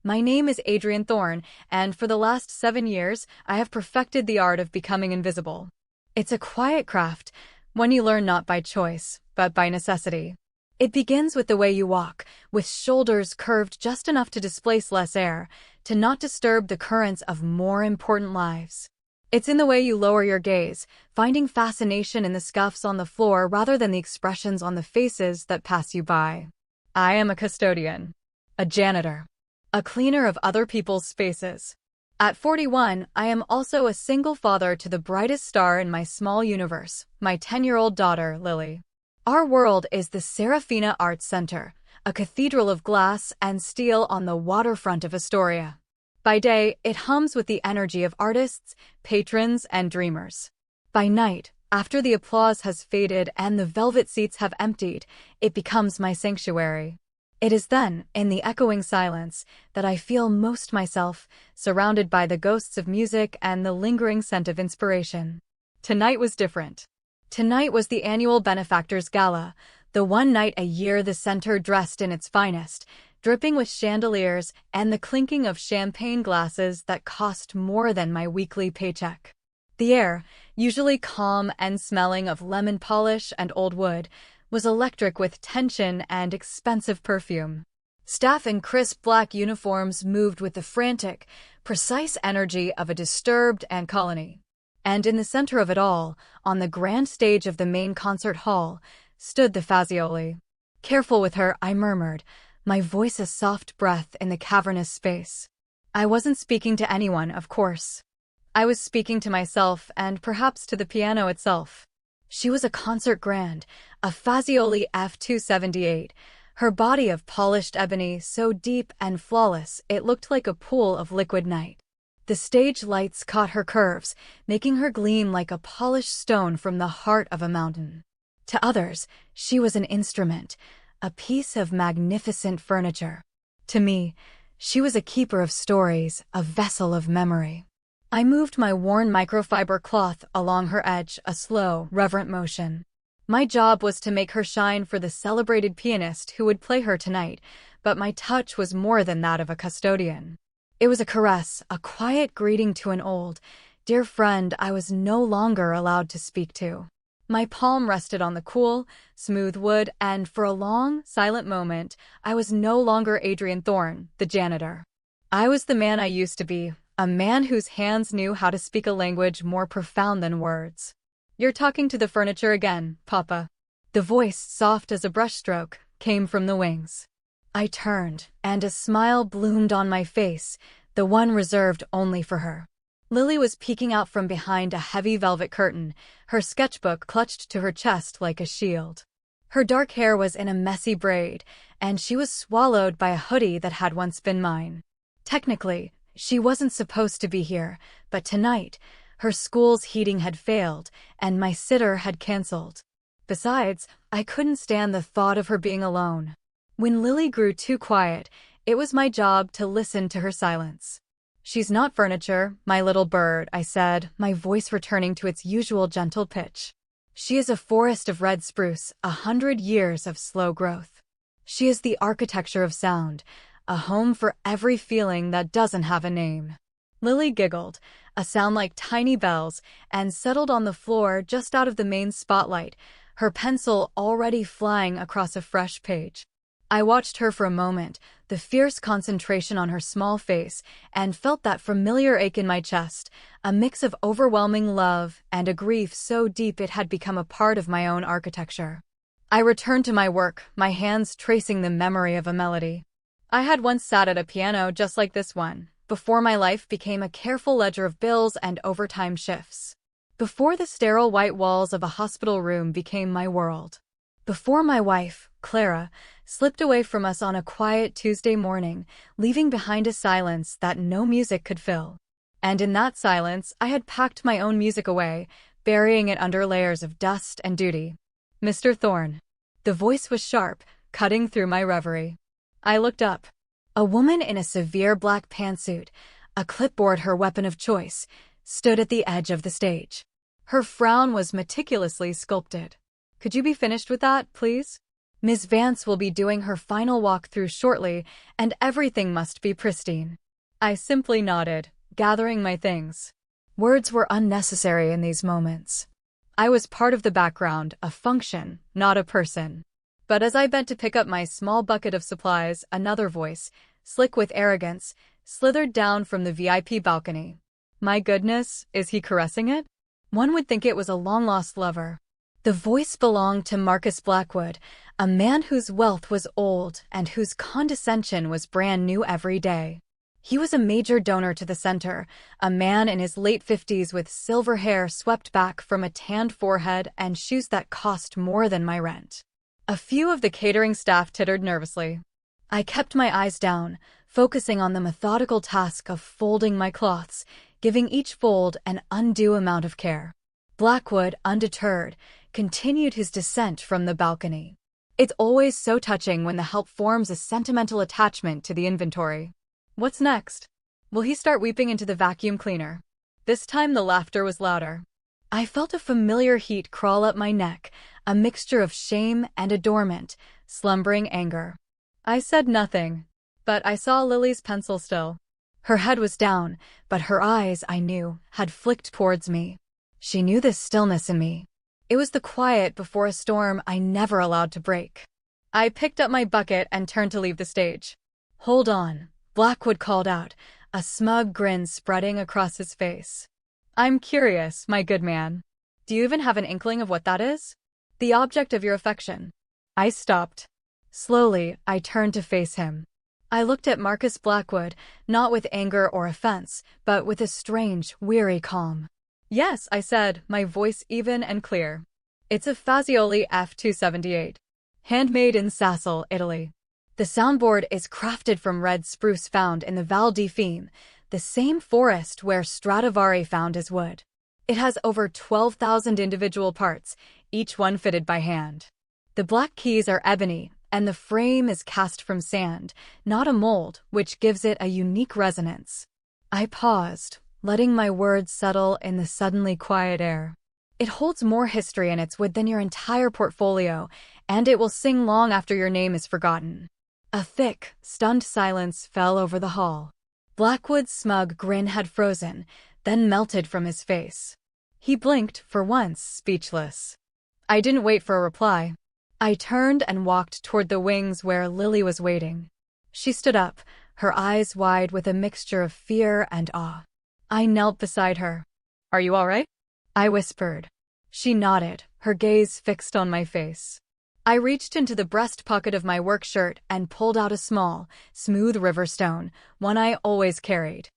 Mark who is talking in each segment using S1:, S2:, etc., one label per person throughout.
S1: My name is Adrian Thorne, and for the last 7 years, I have perfected the art of becoming invisible. It's a quiet craft, one you learn not by choice, but by necessity. It begins with the way you walk, with shoulders curved just enough to displace less air, to not disturb the currents of more important lives. It's in the way you lower your gaze, finding fascination in the scuffs on the floor rather than the expressions on the faces that pass you by. I am a custodian, a janitor, a cleaner of other people's spaces. At 41, I am also a single father to the brightest star in my small universe, my 10-year-old daughter, Lily. Our world is the Serafina Arts Center, a cathedral of glass and steel on the waterfront of Astoria. By day, it hums with the energy of artists, patrons, and dreamers. By night, after the applause has faded and the velvet seats have emptied, it becomes my sanctuary. It is then, in the echoing silence, that I feel most myself, surrounded by the ghosts of music and the lingering scent of inspiration. Tonight was different. Tonight was the annual Benefactors Gala, the one night a year the center dressed in its finest, dripping with chandeliers and the clinking of champagne glasses that cost more than my weekly paycheck. The air, usually calm and smelling of lemon polish and old wood, was electric with tension and expensive perfume. Staff in crisp black uniforms moved with the frantic, precise energy of a disturbed ant colony. And in the center of it all, on the grand stage of the main concert hall, stood the Fazioli. Careful with her, I murmured, my voice a soft breath in the cavernous space. I wasn't speaking to anyone, of course. I was speaking to myself and perhaps to the piano itself. She was a concert grand, a Fazioli F278, her body of polished ebony so deep and flawless it looked like a pool of liquid night. The stage lights caught her curves, making her gleam like a polished stone from the heart of a mountain. To others, she was an instrument, a piece of magnificent furniture. To me, she was a keeper of stories, a vessel of memory. I moved my worn microfiber cloth along her edge, a slow, reverent motion. My job was to make her shine for the celebrated pianist who would play her tonight, but my touch was more than that of a custodian. It was a caress, a quiet greeting to an old, dear friend I was no longer allowed to speak to. My palm rested on the cool, smooth wood, and for a long, silent moment, I was no longer Adrian Thorne, the janitor. I was the man I used to be, a man whose hands knew how to speak a language more profound than words. You're talking to the furniture again, Papa. The voice, soft as a brushstroke, came from the wings. I turned, and a smile bloomed on my face, the one reserved only for her. Lily was peeking out from behind a heavy velvet curtain, her sketchbook clutched to her chest like a shield. Her dark hair was in a messy braid, and she was swallowed by a hoodie that had once been mine. Technically, she wasn't supposed to be here, but tonight, her school's heating had failed, and my sitter had canceled. Besides, I couldn't stand the thought of her being alone. When Lily grew too quiet, it was my job to listen to her silence. She's not furniture, my little bird, I said, my voice returning to its usual gentle pitch. She is a forest of red spruce, 100 years of slow growth. She is the architecture of sound, a home for every feeling that doesn't have a name. Lily giggled, a sound like tiny bells, and settled on the floor just out of the main spotlight, her pencil already flying across a fresh page. I watched her for a moment, the fierce concentration on her small face, and felt that familiar ache in my chest, a mix of overwhelming love and a grief so deep it had become a part of my own architecture. I returned to my work, my hands tracing the memory of a melody. I had once sat at a piano just like this one, before my life became a careful ledger of bills and overtime shifts. Before the sterile white walls of a hospital room became my world. Before my wife, Clara, slipped away from us on a quiet Tuesday morning, leaving behind a silence that no music could fill. And in that silence, I had packed my own music away, burying it under layers of dust and duty. Mr. Thorne. The voice was sharp, cutting through my reverie. I looked up. A woman in a severe black pantsuit, a clipboard her weapon of choice, stood at the edge of the stage. Her frown was meticulously sculpted. Could you be finished with that, please? Ms. Vance will be doing her final walkthrough shortly, and everything must be pristine. I simply nodded, gathering my things. Words were unnecessary in these moments. I was part of the background, a function, not a person. But as I bent to pick up my small bucket of supplies, another voice, slick with arrogance, slithered down from the VIP balcony. My goodness, is he caressing it? One would think it was a long-lost lover. The voice belonged to Marcus Blackwood, a man whose wealth was old and whose condescension was brand new every day. He was a major donor to the center, a man in his late 50s with silver hair swept back from a tanned forehead and shoes that cost more than my rent. A few of the catering staff tittered nervously. I kept my eyes down, focusing on the methodical task of folding my cloths, giving each fold an undue amount of care. Blackwood, undeterred, continued his descent from the balcony. It's always so touching when the help forms a sentimental attachment to the inventory. What's next? Will he start weeping into the vacuum cleaner? This time the laughter was louder. I felt a familiar heat crawl up my neck, a mixture of shame and adornment, slumbering anger. I said nothing, but I saw Lily's pencil still. Her head was down, but her eyes, I knew, had flicked towards me. She knew this stillness in me. It was the quiet before a storm I never allowed to break. I picked up my bucket and turned to leave the stage. "Hold on," Blackwood called out, a smug grin spreading across his face. "I'm curious, my good man. Do you even have an inkling of what that is? The object of your affection." I stopped. Slowly, I turned to face him. I looked at Marcus Blackwood, not with anger or offense, but with a strange, weary calm. "Yes," I said, my voice even and clear. "It's a Fazioli F278. Handmade in Sassel, Italy. The soundboard is crafted from red spruce found in the Val di Fiemme, the same forest where Stradivari found his wood. It has over 12,000 individual parts, each one fitted by hand. The black keys are ebony, and the frame is cast from sand, not a mold, which gives it a unique resonance." I paused, letting my words settle in the suddenly quiet air. "It holds more history in its wood than your entire portfolio, and it will sing long after your name is forgotten." A thick, stunned silence fell over the hall. Blackwood's smug grin had frozen, then melted from his face. He blinked, for once, speechless. I didn't wait for a reply. I turned and walked toward the wings where Lily was waiting. She stood up, her eyes wide with a mixture of fear and awe. I knelt beside her. "Are you all right?" I whispered. She nodded, her gaze fixed on my face. I reached into the breast pocket of my work shirt and pulled out a small, smooth river stone, one I always carried.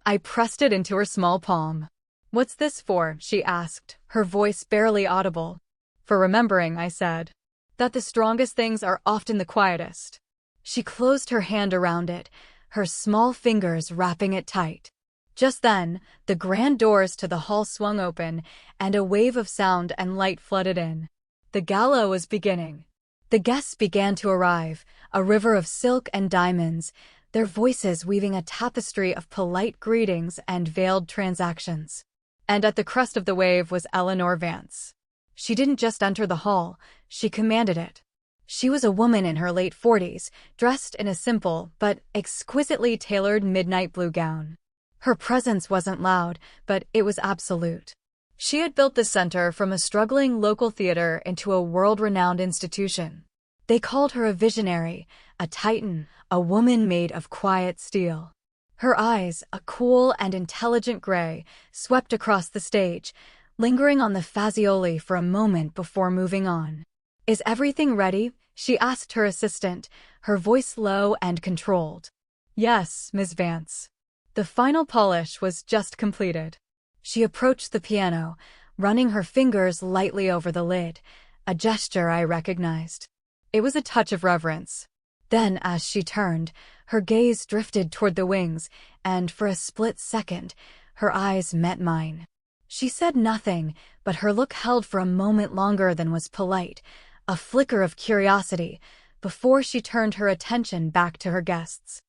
S1: I pressed it into her small palm. "What's this for?" she asked, her voice barely audible. "For remembering," I said, "that the strongest things are often the quietest." She closed her hand around it, her small fingers wrapping it tight. Just then, the grand doors to the hall swung open, and a wave of sound and light flooded in. The gala was beginning. The guests began to arrive, a river of silk and diamonds, their voices weaving a tapestry of polite greetings and veiled transactions. And at the crest of the wave was Eleanor Vance. She didn't just enter the hall, she commanded it. She was a woman in her late 40s, dressed in a simple but exquisitely tailored midnight blue gown. Her presence wasn't loud, but it was absolute. She had built the center from a struggling local theater into a world-renowned institution. They called her a visionary, a titan, a woman made of quiet steel. Her eyes, a cool and intelligent gray, swept across the stage, lingering on the Fazioli for a moment before moving on. "Is everything ready?" she asked her assistant, her voice low and controlled. "Yes, Ms. Vance." The final polish was just completed. She approached the piano, running her fingers lightly over the lid, a gesture I recognized. It was a touch of reverence. Then, as she turned, her gaze drifted toward the wings, and for a split second, her eyes met mine. She said nothing, but her look held for a moment longer than was polite, a flicker of curiosity, before she turned her attention back to her guests.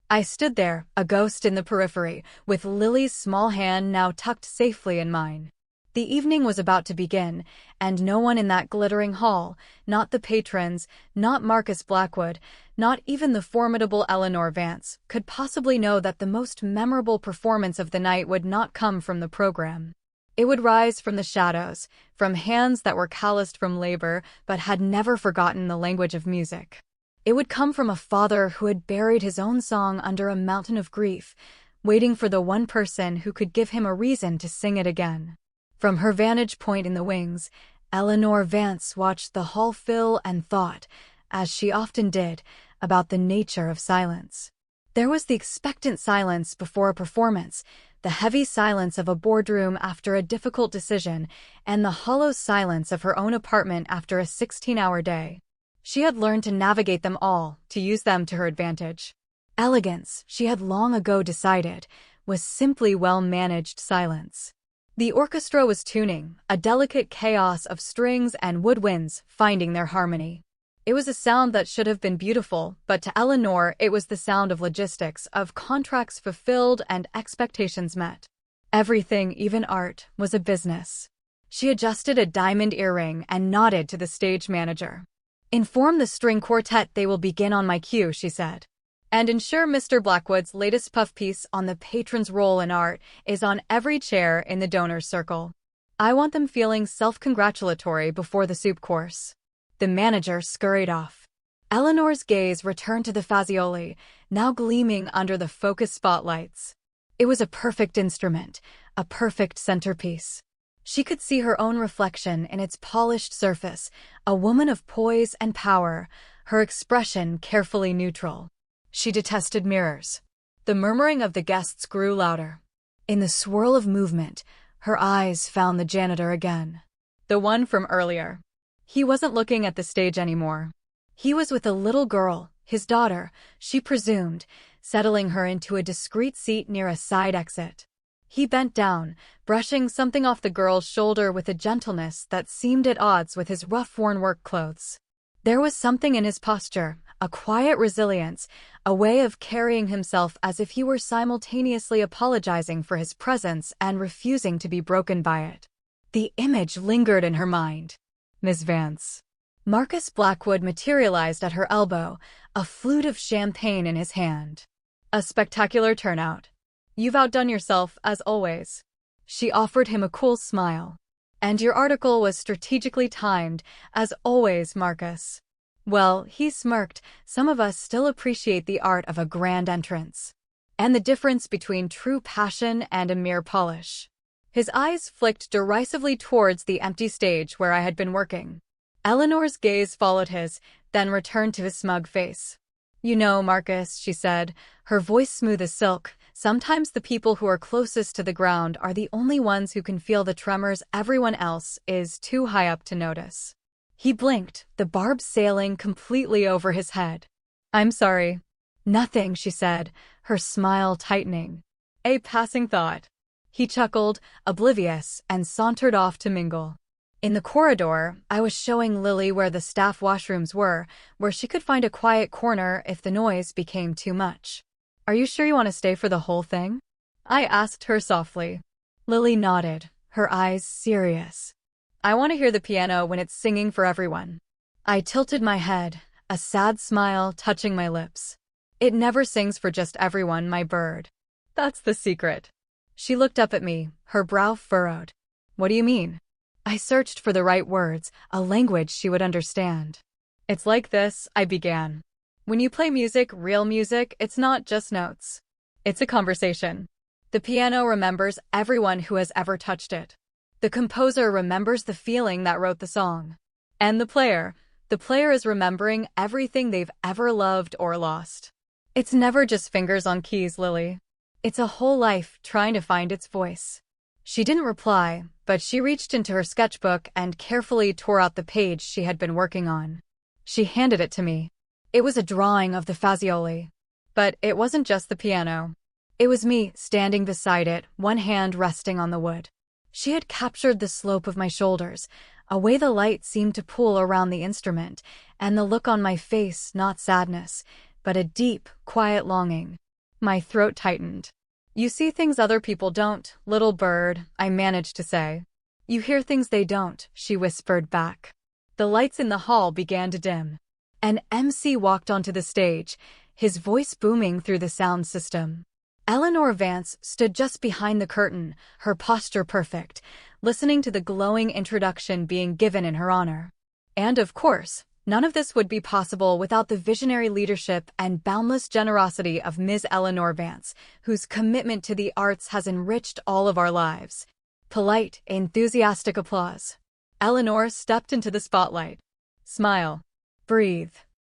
S1: I stood there, a ghost in the periphery, with Lily's small hand now tucked safely in mine. The evening was about to begin, and no one in that glittering hall, not the patrons, not Marcus Blackwood, not even the formidable Eleanor Vance, could possibly know that the most memorable performance of the night would not come from the program. It would rise from the shadows, from hands that were calloused from labor but had never forgotten the language of music. It would come from a father who had buried his own song under a mountain of grief, waiting for the one person who could give him a reason to sing it again. From her vantage point in the wings, Eleanor Vance watched the hall fill and thought, as she often did, about the nature of silence. There was the expectant silence before a performance, the heavy silence of a boardroom after a difficult decision, and the hollow silence of her own apartment after a 16-hour day. She had learned to navigate them all, to use them to her advantage. Elegance, she had long ago decided, was simply well-managed silence. The orchestra was tuning, a delicate chaos of strings and woodwinds finding their harmony. It was a sound that should have been beautiful, but to Eleanor it was the sound of logistics, of contracts fulfilled and expectations met. Everything, even art, was a business. She adjusted a diamond earring and nodded to the stage manager. "Inform the string quartet they will begin on my cue," she said. "And ensure Mr. Blackwood's latest puff piece on the patron's role in art is on every chair in the donors' circle. I want them feeling self-congratulatory before the soup course." The manager scurried off. Eleanor's gaze returned to the Fazioli, now gleaming under the focused spotlights. It was a perfect instrument, a perfect centerpiece. She could see her own reflection in its polished surface, a woman of poise and power, her expression carefully neutral. She detested mirrors. The murmuring of the guests grew louder. In the swirl of movement, her eyes found the janitor again. The one from earlier. He wasn't looking at the stage anymore. He was with a little girl, his daughter, she presumed, settling her into a discreet seat near a side exit. He bent down, brushing something off the girl's shoulder with a gentleness that seemed at odds with his rough-worn work clothes. There was something in his posture, a quiet resilience, a way of carrying himself as if he were simultaneously apologizing for his presence and refusing to be broken by it. The image lingered in her mind. Miss Vance. Marcus Blackwood materialized at her elbow, a flute of champagne in his hand. "A spectacular turnout. You've outdone yourself, as always." She offered him a cool smile. "And your article was strategically timed, as always, Marcus." Well, he smirked, some of us still appreciate the art of a grand entrance. And the difference between true passion and a mere polish. His eyes flicked derisively towards the empty stage where I had been working. Eleanor's gaze followed his, then returned to his smug face. "You know, Marcus," she said, her voice smooth as silk, "sometimes the people who are closest to the ground are the only ones who can feel the tremors everyone else is too high up to notice." He blinked, the barbs sailing completely over his head. "I'm sorry." "Nothing," she said, her smile tightening. "A passing thought." He chuckled, oblivious, and sauntered off to mingle. In the corridor, I was showing Lily where the staff washrooms were, where she could find a quiet corner if the noise became too much. "Are you sure you want to stay for the whole thing?" I asked her softly. Lily nodded, her eyes serious. "I want to hear the piano when it's singing for everyone." I tilted my head, a sad smile touching my lips. "It never sings for just everyone, my bird. That's the secret." She looked up at me, her brow furrowed. "What do you mean?" I searched for the right words, a language she would understand. "It's like this," I began. "When you play music, real music, it's not just notes. It's a conversation. The piano remembers everyone who has ever touched it. The composer remembers the feeling that wrote the song. And the player is remembering everything they've ever loved or lost. It's never just fingers on keys, Lily. It's a whole life trying to find its voice." She didn't reply, but she reached into her sketchbook and carefully tore out the page she had been working on. She handed it to me. It was a drawing of the Fazioli. But it wasn't just the piano. It was me standing beside it, one hand resting on the wood. She had captured the slope of my shoulders, a way the light seemed to pool around the instrument, and the look on my face not sadness, but a deep, quiet longing. My throat tightened. "You see things other people don't, little bird," I managed to say. You hear things they don't, she whispered back. The lights in the hall began to dim. An MC walked onto the stage, his voice booming through the sound system. Eleanor Vance stood just behind the curtain, her posture perfect, listening to the glowing introduction being given in her honor. And of course, none of this would be possible without the visionary leadership and boundless generosity of Ms. Eleanor Vance, whose commitment to the arts has enriched all of our lives. Polite, enthusiastic applause. Eleanor stepped into the spotlight. Smile. Breathe.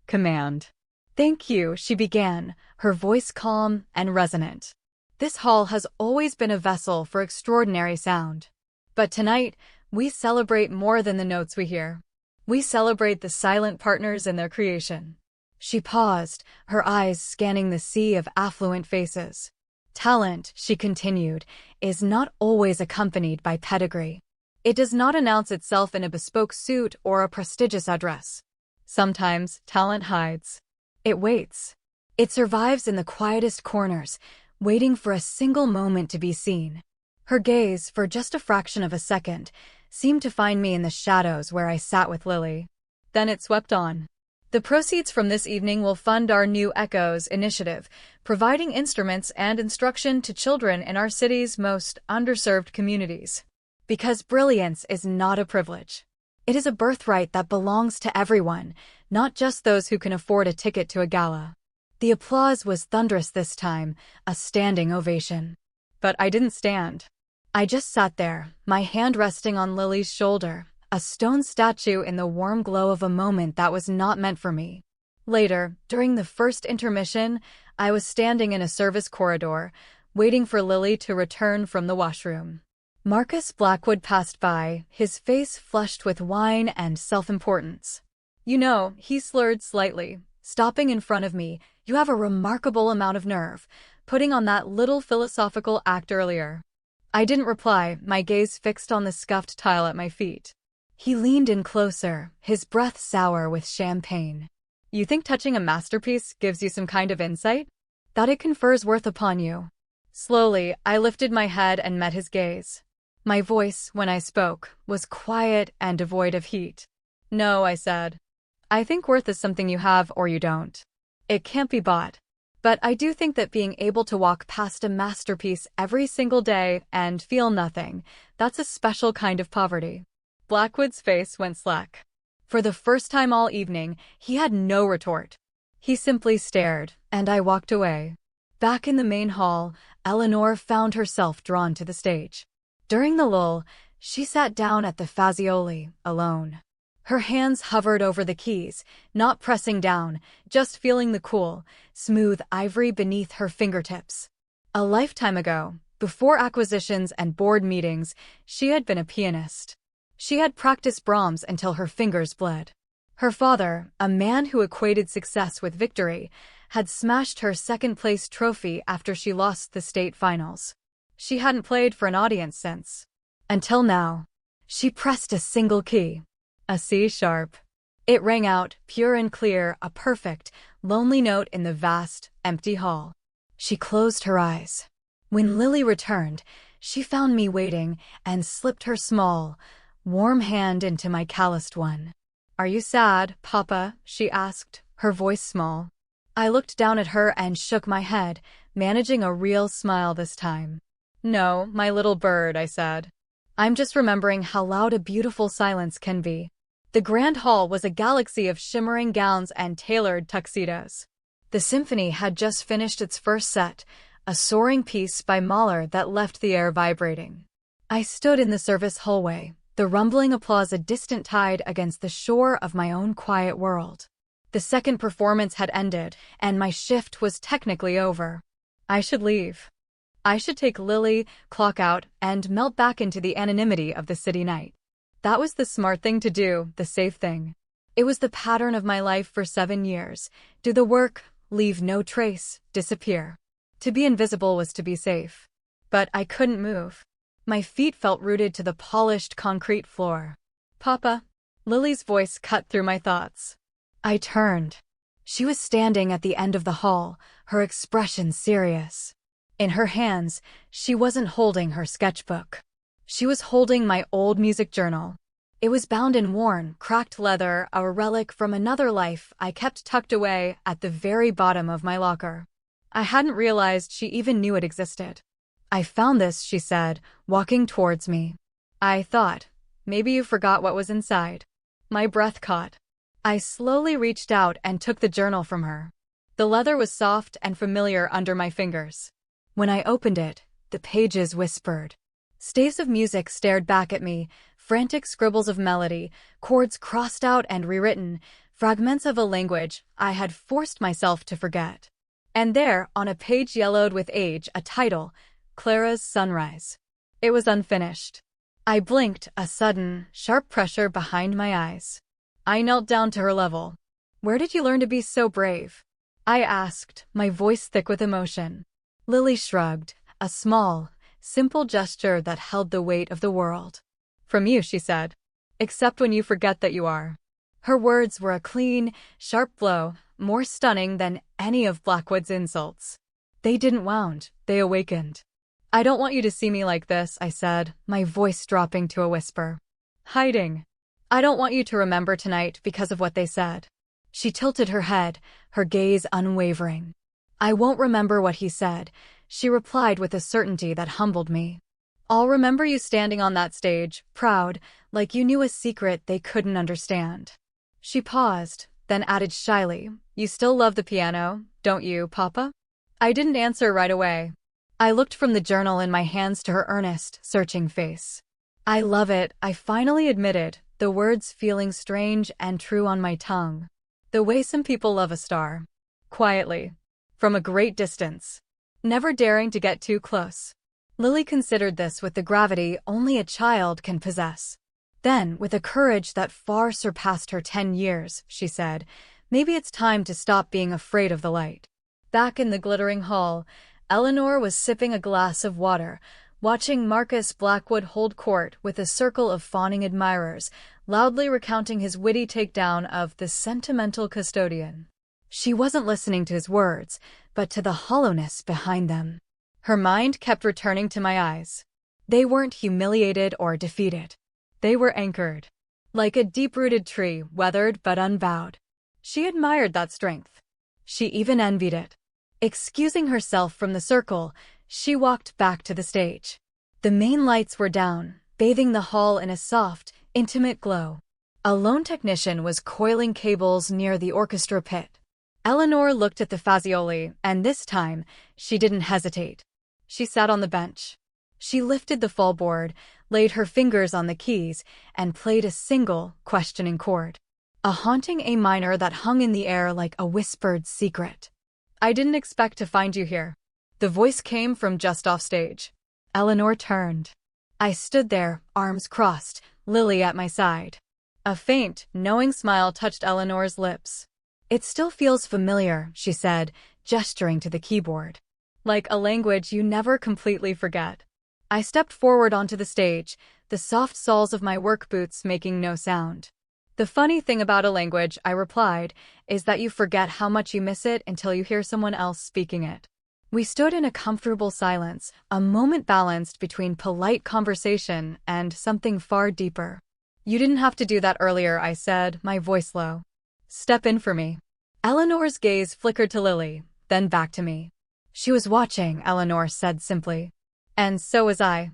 S1: Command. Thank you, she began, her voice calm and resonant. This hall has always been a vessel for extraordinary sound. But tonight, we celebrate more than the notes we hear. We celebrate the silent partners in their creation. She paused, her eyes scanning the sea of affluent faces. Talent, she continued, is not always accompanied by pedigree. It does not announce itself in a bespoke suit or a prestigious address. Sometimes, talent hides. It waits. It survives in the quietest corners, waiting for a single moment to be seen. Her gaze, for just a fraction of a second, seemed to find me in the shadows where I sat with Lily. Then it swept on. The proceeds from this evening will fund our New Echoes initiative, providing instruments and instruction to children in our city's most underserved communities. Because brilliance is not a privilege. It is a birthright that belongs to everyone, not just those who can afford a ticket to a gala. The applause was thunderous this time, a standing ovation. But I didn't stand. I just sat there, my hand resting on Lily's shoulder, a stone statue in the warm glow of a moment that was not meant for me. Later, during the first intermission, I was standing in a service corridor, waiting for Lily to return from the washroom. Marcus Blackwood passed by, his face flushed with wine and self-importance. You know, he slurred slightly, stopping in front of me. You have a remarkable amount of nerve, putting on that little philosophical act earlier. I didn't reply, my gaze fixed on the scuffed tile at my feet. He leaned in closer, his breath sour with champagne. You think touching a masterpiece gives you some kind of insight? That it confers worth upon you. Slowly, I lifted my head and met his gaze. My voice, when I spoke, was quiet and devoid of heat. No, I said. I think worth is something you have or you don't. It can't be bought. But I do think that being able to walk past a masterpiece every single day and feel nothing, that's a special kind of poverty. Blackwood's face went slack. For the first time all evening, he had no retort. He simply stared, and I walked away. Back in the main hall, Eleanor found herself drawn to the stage. During the lull, she sat down at the Fazioli, alone. Her hands hovered over the keys, not pressing down, just feeling the cool, smooth ivory beneath her fingertips. A lifetime ago, before acquisitions and board meetings, she had been a pianist. She had practiced Brahms until her fingers bled. Her father, a man who equated success with victory, had smashed her second-place trophy after she lost the state finals. She hadn't played for an audience since. Until now. She pressed a single key. A C sharp. It rang out, pure and clear, a perfect, lonely note in the vast, empty hall. She closed her eyes. When Lily returned, she found me waiting and slipped her small, warm hand into my calloused one. Are you sad, Papa? She asked, her voice small. I looked down at her and shook my head, managing a real smile this time. No, my little bird, I said. I'm just remembering how loud a beautiful silence can be. The grand hall was a galaxy of shimmering gowns and tailored tuxedos. The symphony had just finished its first set, a soaring piece by Mahler that left the air vibrating. I stood in the service hallway, the rumbling applause a distant tide against the shore of my own quiet world. The second performance had ended, and my shift was technically over. I should leave. I should take Lily, clock out, and melt back into the anonymity of the city night. That was the smart thing to do, the safe thing. It was the pattern of my life for 7 years. Do the work, leave no trace, disappear. To be invisible was to be safe. But I couldn't move. My feet felt rooted to the polished concrete floor. Papa? Lily's voice cut through my thoughts. I turned. She was standing at the end of the hall, her expression serious. In her hands, she wasn't holding her sketchbook. She was holding my old music journal. It was bound in worn, cracked leather, a relic from another life I kept tucked away at the very bottom of my locker. I hadn't realized she even knew it existed. "I found this," she said, walking towards me. I thought, maybe you forgot what was inside. My breath caught. I slowly reached out and took the journal from her. The leather was soft and familiar under my fingers. When I opened it, the pages whispered. Staves of music stared back at me, frantic scribbles of melody, chords crossed out and rewritten, fragments of a language I had forced myself to forget. And there, on a page yellowed with age, a title, Clara's Sunrise. It was unfinished. I blinked, a sudden, sharp pressure behind my eyes. I knelt down to her level. "Where did you learn to be so brave?" I asked, my voice thick with emotion. Lily shrugged, a small, simple gesture that held the weight of the world. "From you," she said. "Except when you forget that you are." Her words were a clean, sharp blow, more stunning than any of Blackwood's insults. They didn't wound, they awakened. "I don't want you to see me like this," I said, my voice dropping to a whisper. "Hiding. I don't want you to remember tonight because of what they said." She tilted her head, her gaze unwavering. "I won't remember what he said," she replied with a certainty that humbled me. "I'll remember you standing on that stage, proud, like you knew a secret they couldn't understand." She paused, then added shyly, "You still love the piano, don't you, Papa?" I didn't answer right away. I looked from the journal in my hands to her earnest, searching face. "I love it," I finally admitted, the words feeling strange and true on my tongue. "The way some people love a star. Quietly. From a great distance. Never daring to get too close." Lily considered this with the gravity only a child can possess. Then, with a courage that far surpassed her 10 years, she said, "Maybe it's time to stop being afraid of the light." Back in the glittering hall, Eleanor was sipping a glass of water, watching Marcus Blackwood hold court with a circle of fawning admirers, loudly recounting his witty takedown of the sentimental Custodian. She wasn't listening to his words, but to the hollowness behind them. Her mind kept returning to my eyes. They weren't humiliated or defeated. They were anchored. Like a deep-rooted tree, weathered but unbowed. She admired that strength. She even envied it. Excusing herself from the circle, she walked back to the stage. The main lights were down, bathing the hall in a soft, intimate glow. A lone technician was coiling cables near the orchestra pit. Eleanor looked at the Fazioli, and this time, she didn't hesitate. She sat on the bench. She lifted the fallboard, laid her fingers on the keys, and played a single, questioning chord. A haunting A minor that hung in the air like a whispered secret. "I didn't expect to find you here." The voice came from just off stage. Eleanor turned. I stood there, arms crossed, Lily at my side. A faint, knowing smile touched Eleanor's lips. "It still feels familiar," she said, gesturing to the keyboard. "Like a language you never completely forget." I stepped forward onto the stage, the soft soles of my work boots making no sound. "The funny thing about a language," I replied, "is that you forget how much you miss it until you hear someone else speaking it." We stood in a comfortable silence, a moment balanced between polite conversation and something far deeper. "You didn't have to do that earlier," I said, my voice low. "Step in for me." Eleanor's gaze flickered to Lily, then back to me. "She was watching," Eleanor said simply. "And so was I."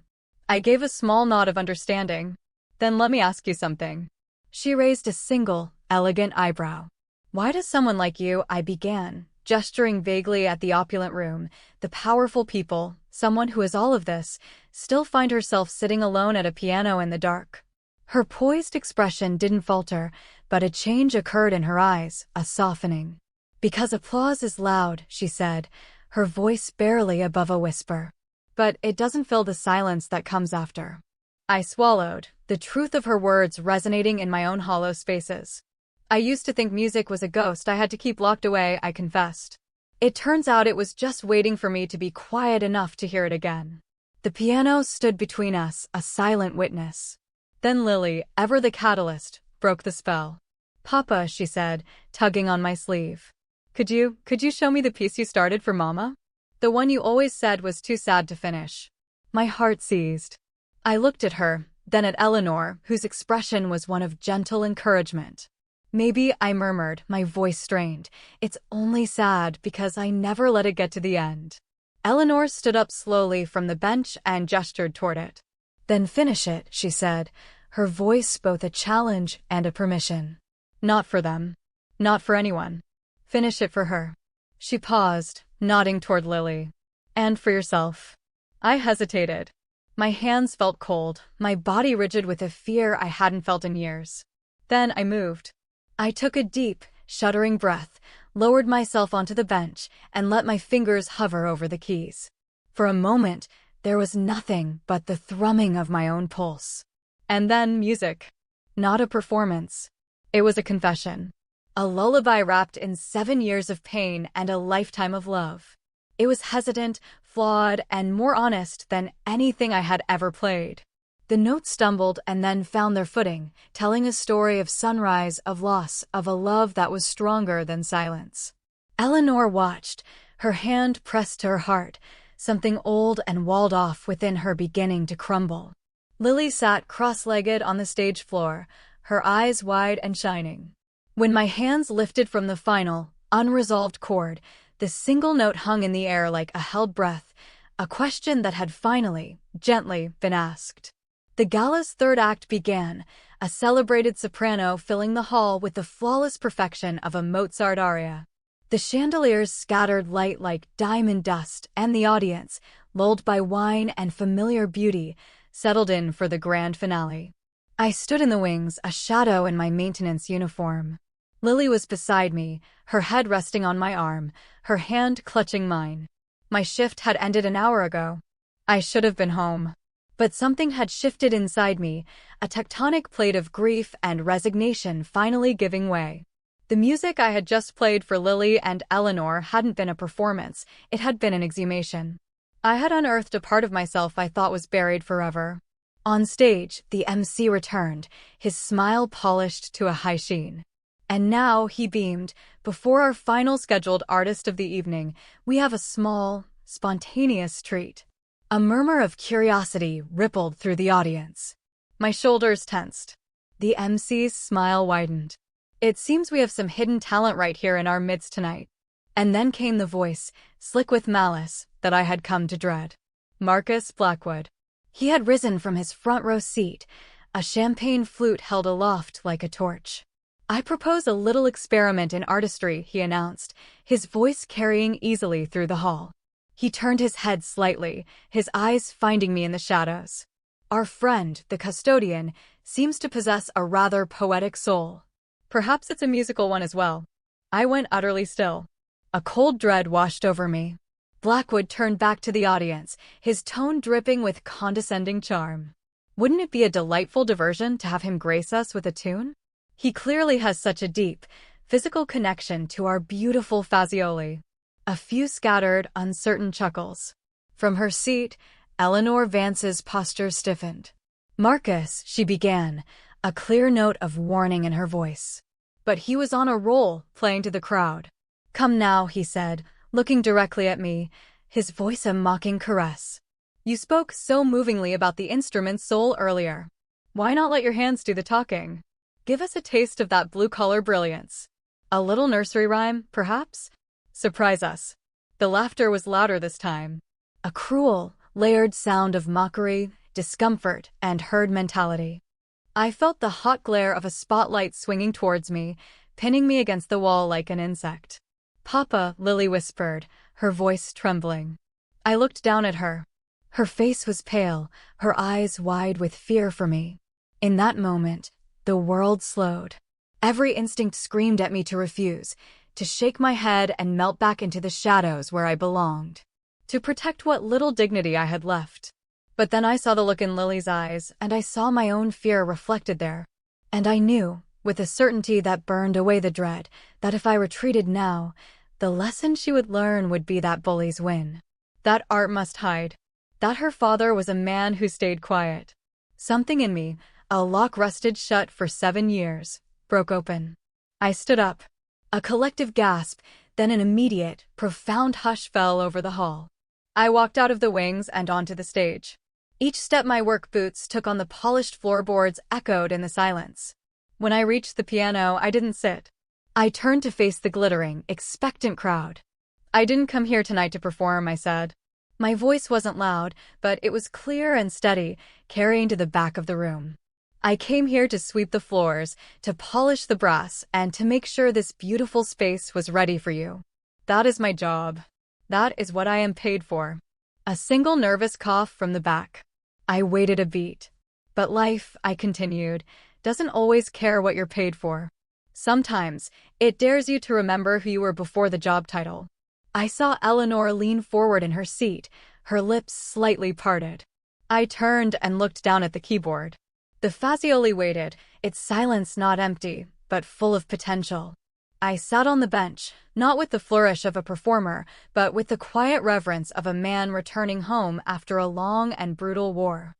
S1: I gave a small nod of understanding. "Then let me ask you something." She raised a single, elegant eyebrow. "Why does someone like you," I began, gesturing vaguely at the opulent room, "the powerful people, someone who is all of this, still find herself sitting alone at a piano in the dark?" Her poised expression didn't falter, but a change occurred in her eyes, a softening. "Because applause is loud," she said, her voice barely above a whisper. "But it doesn't fill the silence that comes after." I swallowed, the truth of her words resonating in my own hollow spaces. "I used to think music was a ghost I had to keep locked away," I confessed. "It turns out it was just waiting for me to be quiet enough to hear it again." The piano stood between us, a silent witness. Then Lily, ever the catalyst, broke the spell. "Papa," she said, tugging on my sleeve. Could you show me the piece you started for Mama? The one you always said was too sad to finish." My heart seized. I looked at her, then at Eleanor, whose expression was one of gentle encouragement. Maybe, I murmured, my voice strained. It's only sad because I never let it get to the end. Eleanor stood up slowly from the bench and gestured toward it. Then finish it, she said, her voice both a challenge and a permission. Not for them. Not for anyone. Finish it for her. She paused, nodding toward Lily. And for yourself. I hesitated. My hands felt cold, my body rigid with a fear I hadn't felt in years. Then I moved. I took a deep, shuddering breath, lowered myself onto the bench, and let my fingers hover over the keys. For a moment, there was nothing but the thrumming of my own pulse. And then music. Not a performance. It was a confession. A lullaby wrapped in 7 years of pain and a lifetime of love. It was hesitant, flawed, and more honest than anything I had ever played. The notes stumbled and then found their footing, telling a story of sunrise, of loss, of a love that was stronger than silence. Eleanor watched, her hand pressed to her heart, something old and walled off within her beginning to crumble. Lily sat cross-legged on the stage floor, her eyes wide and shining. When my hands lifted from the final, unresolved chord, the single note hung in the air like a held breath, a question that had finally, gently, been asked. The gala's third act began, a celebrated soprano filling the hall with the flawless perfection of a Mozart aria. The chandeliers scattered light like diamond dust, and the audience, lulled by wine and familiar beauty, settled in for the grand finale. I stood in the wings, a shadow in my maintenance uniform. Lily was beside me, her head resting on my arm, her hand clutching mine. My shift had ended an hour ago. I should have been home. But something had shifted inside me, a tectonic plate of grief and resignation finally giving way. The music I had just played for Lily and Eleanor hadn't been a performance, it had been an exhumation. I had unearthed a part of myself I thought was buried forever. On stage, the MC returned, his smile polished to a high sheen. And now, he beamed, before our final scheduled artist of the evening, we have a small, spontaneous treat. A murmur of curiosity rippled through the audience. My shoulders tensed. The MC's smile widened. It seems we have some hidden talent right here in our midst tonight. And then came the voice, slick with malice, that I had come to dread. Marcus Blackwood. He had risen from his front row seat, a champagne flute held aloft like a torch. I propose a little experiment in artistry, he announced, his voice carrying easily through the hall. He turned his head slightly, his eyes finding me in the shadows. Our friend, the Custodian, seems to possess a rather poetic soul. Perhaps it's a musical one as well. I went utterly still. A cold dread washed over me. Blackwood turned back to the audience, his tone dripping with condescending charm. Wouldn't it be a delightful diversion to have him grace us with a tune? He clearly has such a deep, physical connection to our beautiful Fazioli. A few scattered, uncertain chuckles. From her seat, Eleanor Vance's posture stiffened. Marcus, she began, a clear note of warning in her voice. But he was on a roll, playing to the crowd. Come now, he said, looking directly at me, his voice a mocking caress. You spoke so movingly about the instrument's soul earlier. Why not let your hands do the talking? Give us a taste of that blue-collar brilliance. A little nursery rhyme, perhaps? Surprise us. The laughter was louder this time. A cruel, layered sound of mockery, discomfort, and herd mentality. I felt the hot glare of a spotlight swinging towards me, pinning me against the wall like an insect. Papa, Lily whispered, her voice trembling. I looked down at her. Her face was pale, her eyes wide with fear for me. In that moment, the world slowed. Every instinct screamed at me to refuse, to shake my head and melt back into the shadows where I belonged, to protect what little dignity I had left. But then I saw the look in Lily's eyes, and I saw my own fear reflected there. And I knew, with a certainty that burned away the dread, that if I retreated now, the lesson she would learn would be that bullies win. That art must hide. That her father was a man who stayed quiet. Something in me, a lock rusted shut for 7 years, broke open. I stood up. A collective gasp, then an immediate, profound hush fell over the hall. I walked out of the wings and onto the stage. Each step my work boots took on the polished floorboards echoed in the silence. When I reached the piano, I didn't sit. I turned to face the glittering, expectant crowd. "I didn't come here tonight to perform," I said. My voice wasn't loud, but it was clear and steady, carrying to the back of the room. "I came here to sweep the floors, to polish the brass, and to make sure this beautiful space was ready for you. That is my job. That is what I am paid for." A single nervous cough from the back. I waited a beat. "But life," I continued, "doesn't always care what you're paid for. Sometimes, it dares you to remember who you were before the job title." I saw Eleanor lean forward in her seat, her lips slightly parted. I turned and looked down at the keyboard. The Fazioli waited, its silence not empty, but full of potential. I sat on the bench, not with the flourish of a performer, but with the quiet reverence of a man returning home after a long and brutal war.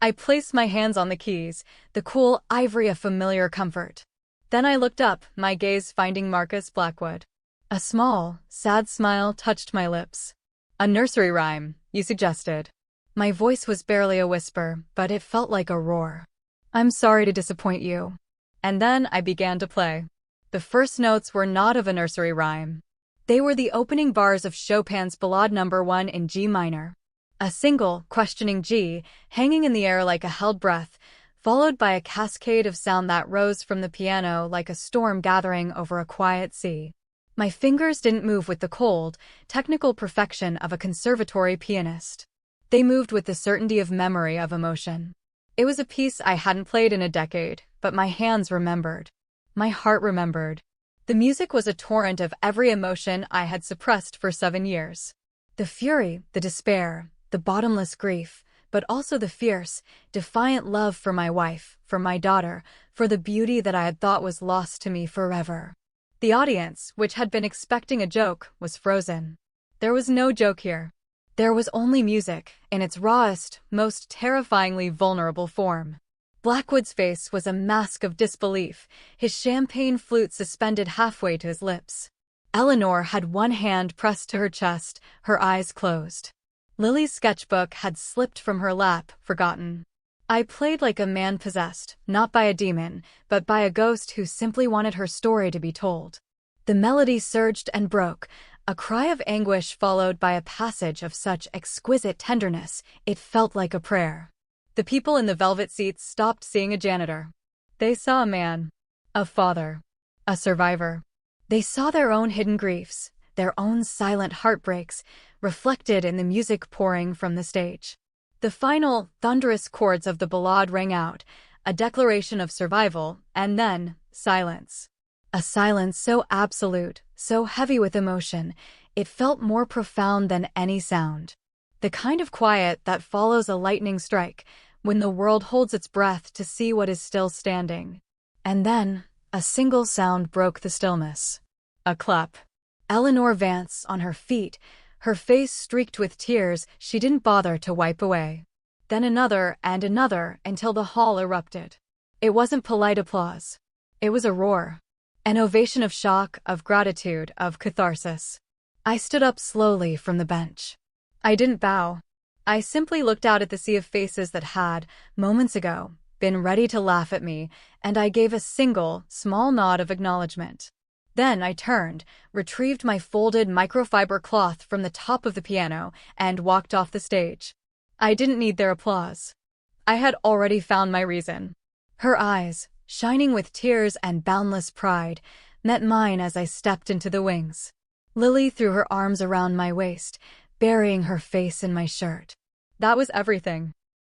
S1: I placed my hands on the keys, the cool ivory a familiar comfort. Then I looked up, my gaze finding Marcus Blackwood. A small, sad smile touched my lips. "A nursery rhyme, you suggested." My voice was barely a whisper, but it felt like a roar. "I'm sorry to disappoint you." And then I began to play. The first notes were not of a nursery rhyme. They were the opening bars of Chopin's Ballade No. 1 in G minor. A single, questioning G, hanging in the air like a held breath, followed by a cascade of sound that rose from the piano like a storm gathering over a quiet sea. My fingers didn't move with the cold, technical perfection of a conservatory pianist. They moved with the certainty of memory of emotion. It was a piece I hadn't played in a decade, but my hands remembered. My heart remembered. The music was a torrent of every emotion I had suppressed for 7 years. The fury, the despair, the bottomless grief, but also the fierce, defiant love for my wife, for my daughter, for the beauty that I had thought was lost to me forever. The audience, which had been expecting a joke, was frozen. There was no joke here. There was only music, in its rawest, most terrifyingly vulnerable form. Blackwood's face was a mask of disbelief, his champagne flute suspended halfway to his lips. Eleanor had one hand pressed to her chest, her eyes closed. Lily's sketchbook had slipped from her lap, forgotten. I played like a man possessed, not by a demon, but by a ghost who simply wanted her story to be told. The melody surged and broke, a cry of anguish followed by a passage of such exquisite tenderness, it felt like a prayer. The people in the velvet seats stopped seeing a janitor. They saw a man, a father, a survivor. They saw their own hidden griefs, their own silent heartbreaks, reflected in the music pouring from the stage. The final, thunderous chords of the ballade rang out, a declaration of survival, and then, silence. A silence so absolute, so heavy with emotion, it felt more profound than any sound. The kind of quiet that follows a lightning strike, when the world holds its breath to see what is still standing. And then, a single sound broke the stillness. A clap. Eleanor Vance, on her feet, her face streaked with tears she didn't bother to wipe away. Then another and another until the hall erupted. It wasn't polite applause. It was a roar. An ovation of shock, of gratitude, of catharsis. I stood up slowly from the bench. I didn't bow. I simply looked out at the sea of faces that had, moments ago, been ready to laugh at me, and I gave a single, small nod of acknowledgement. Then I turned, retrieved my folded microfiber cloth from the top of the piano, and walked off the stage. I didn't need their applause. I had already found my reason. Her eyes, shining with tears and boundless pride, met mine as I stepped into the wings. Lily threw her arms around my waist, burying her face in my shirt. That was everything.